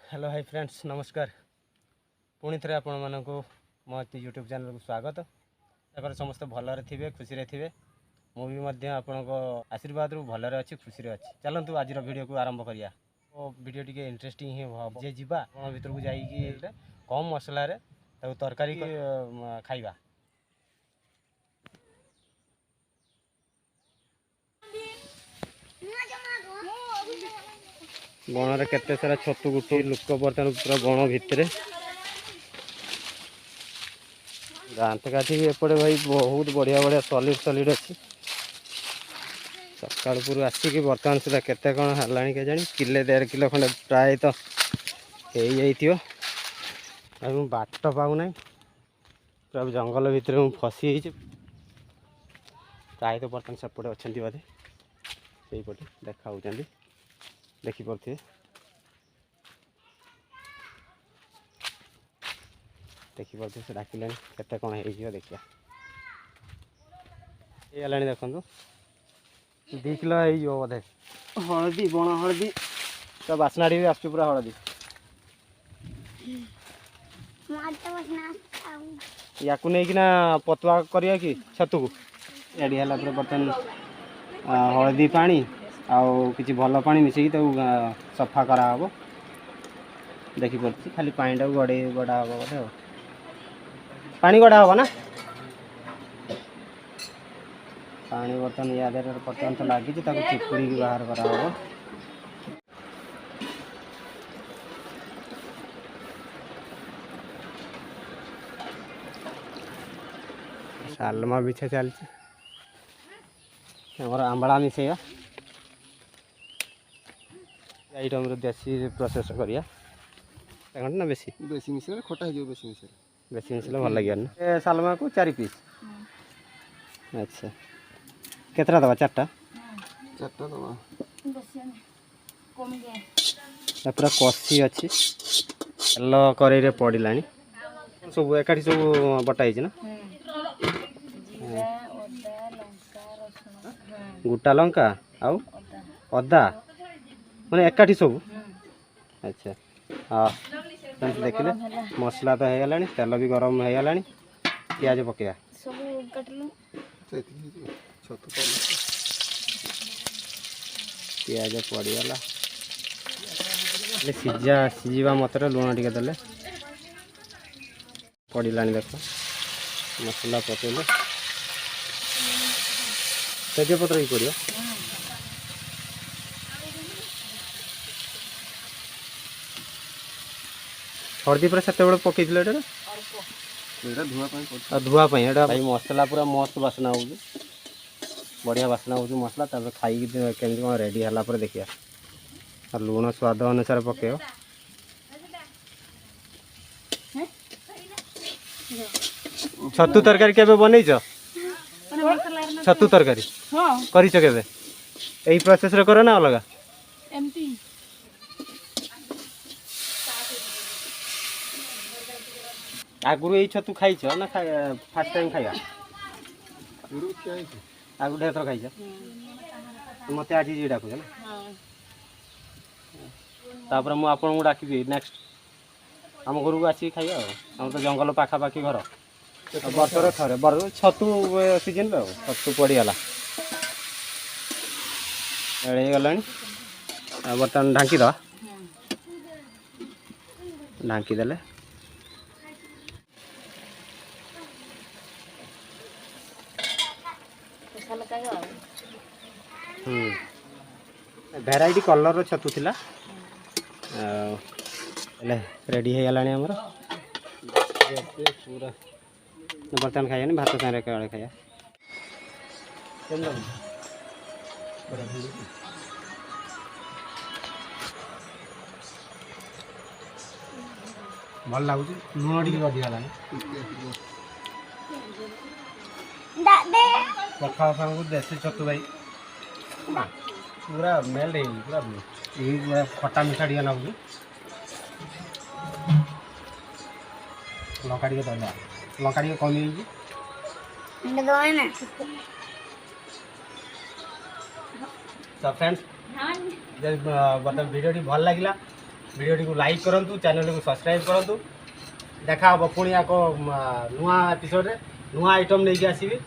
hello hi friends नमस्कार पुणी थे आपण मानक मो यूट्यूब चैनल को स्वागत अगर समस्त भलरे थे खुशी थे मुझे आपण आशीर्वाद रु भलरे अच्छी खुशी अच्छी चलतु आज वीडियो को आरंभ करिया वीडियो टी इंटरेस्टिंग ही जे जीवा भितर को जाइए कम मसला तरकारी खाइबा बण में केते सारा छतु गुटी लोक बर्तमान पूरा बण भितर दांत काठी एपटे भाई बहुत बढ़िया बढ़िया सॉलिड अच्छी सकाल पूर्व आसिक बर्तमान सुधा केते कौन है के जानी किले 1.5 किलो खंडे प्राय तो हो बाट पाऊना पूरा जंगल भितर फसी प्राय तो बर्तमान सेपटे अच्छा बोधे से देखा देखिपे देखिपे से डाकिले केते कौन हो देखिया ये देखो 2 किलो हो बोधे हलदी बण हलदी तो बासना भी आस पूरा हलदी या पतवा करिया कि छतु को एडी हला बर्तन हलदी पानी आउ किसी भल पानी मिसेकी तो सफा कराब देखी पड़ती खाली पानी टाक गड़े गड़ा हम बोधे पानी गड़ा हम ना पानी बर्तन या बर्तन तो लगी चिपुड़ी बाहर करा सालमा बिछा चलती आंबला मिसेगा आइटम देसी प्रोसेस करिया ना बेसी बेसी मिसले खटा हो बेसी मिसले भल लगे ना सालमा को 4 पीस अच्छा केतरा दवा 4टा दवा पूरा कसी अच्छी तेल कड़े पड़ा सब एकाठी सब बटा ना गोटा लंका आउ अदा मैंने एकाठी सब अच्छा हाँ देखिले मसला तो हो गला तेल भी गरम हो गला प्याज पकड़ा प्याज पड़गला सीझा सीझा मतरे लुण टे दे पड़ा देख मसला पकड़े तेजपत्र भी पड़ो हलदी पूरा से पकई धुआपाई भाई मसला पूरा मस्त बासना हो बढ़िया बासना हो मसला खाई केमी कौन रेडी है देखिए और लुण स्वाद अनुसार पकेब छतु तरकारी केबे बनईच छतु तरकारी करिछ केबे एही प्रोसेस रे करो ना अलग आगुरु यही छतु खाई ना फास्ट टाइम खाइबा आगु ढेर थर खाई मत आज जी डाकुछ ना तापर मु आपन को डाकिबी नेक्स्ट आम घर को आसी खाइबा हम तो जंगल पाखापाखि घर बर्षर थे छतु सीजन छतु पड़गला एड़े गला बर्तमान ढांकी दवा ढांकी देले भेराइटी कलर छतु थिला रेडी हो गला आमर पूरा बर्तमान खाइए भात सारे खाया भल लगुच लुण टी अधिकला पखा को देसी छतु भाई पूरा मेल्ट पूरा पूरा खटा मिठा टे लगुच लंका टे दला लंका टे कमी तो फ्रेंड्स बर्तमान वीडियो भल लगे भिडियो को लाइक करूँ चैनल को सब्सक्राइब करूँ देखा हम पुणी एक नुआ एपिसोड नुआ आइटम नहीं आसबि